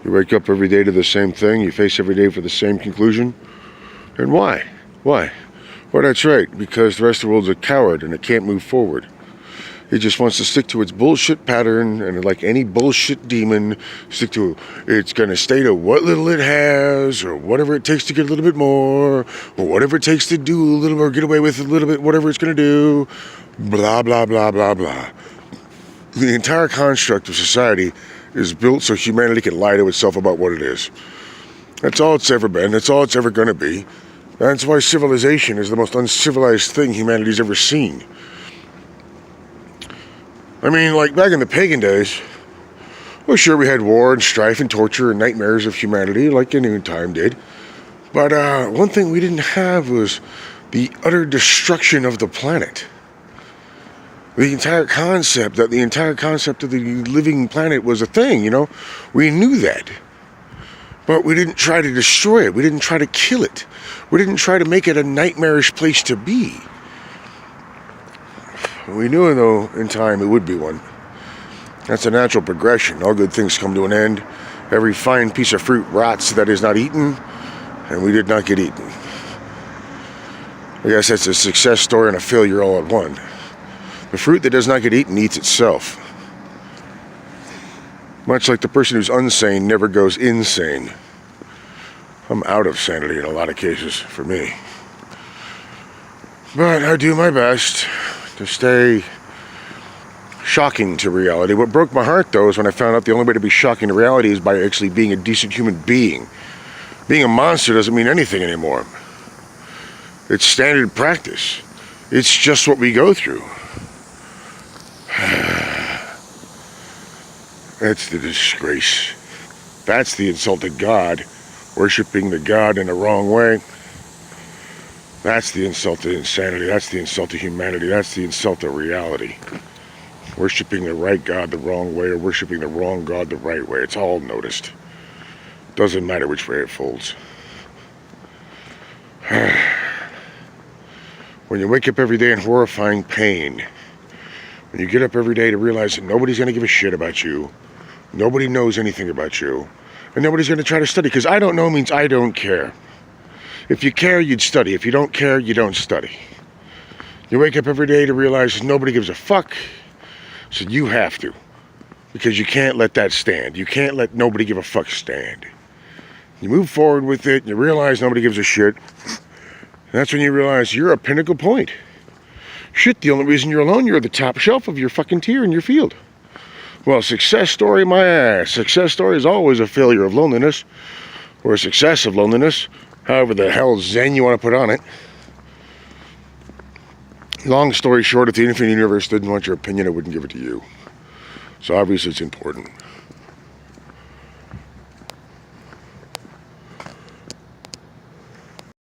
You wake up every day to the same thing. You face every day for the same conclusion. And why? Why? Well, that's right, because the rest of the world's a coward and it can't move forward. It just wants to stick to its bullshit pattern, and like any bullshit demon, stick to it's going to stay to what little it has, or whatever it takes to get a little bit more, or whatever it takes to do a little more, get away with a little bit, whatever it's going to do, blah, blah, blah, blah, blah. The entire construct of society is built so humanity can lie to itself about what it is. That's all it's ever been. That's all it's ever going to be. That's why civilization is the most uncivilized thing humanity's ever seen. I mean, like back in the pagan days, well, sure, we had war and strife and torture and nightmares of humanity, like any time did. But one thing we didn't have was the utter destruction of the planet. The entire concept of the living planet was a thing, you know? We knew that. But we didn't try to destroy it. We didn't try to kill it. We didn't try to make it a nightmarish place to be. We knew, though, in time it would be one. That's a natural progression. All good things come to an end. Every fine piece of fruit rots that is not eaten, and we did not get eaten. I guess that's a success story and a failure all at one. The fruit that does not get eaten eats itself. Much like the person who's unsane never goes insane. I'm out of sanity in a lot of cases, for me. But I do my best to stay shocking to reality. What broke my heart, though, is when I found out the only way to be shocking to reality is by actually being a decent human being. Being a monster doesn't mean anything anymore. It's standard practice. It's just what we go through. That's the disgrace. That's the insult to God. Worshipping the God in the wrong way. That's the insult to insanity. That's the insult to humanity. That's the insult to reality. Worshipping the right God the wrong way, or worshipping the wrong God the right way. It's all noticed. Doesn't matter which way it folds. When you wake up every day in horrifying pain, when you get up every day to realize that nobody's going to give a shit about you, nobody knows anything about you, and nobody's going to try to study, because I don't know means I don't care. If you care, you'd study. If you don't care, you don't study. You wake up every day to realize nobody gives a fuck, so you have to, because you can't let that stand. You can't let nobody give a fuck stand. You move forward with it, and you realize nobody gives a shit. That's when you realize you're a pinnacle point. Shit, the only reason you're alone, you're at the top shelf of your fucking tier in your field. Well, success story, my ass. Success story is always a failure of loneliness, or a success of loneliness, however the hell zen you want to put on it. Long story short, if the infinite universe didn't want your opinion, it wouldn't give it to you. So obviously it's important.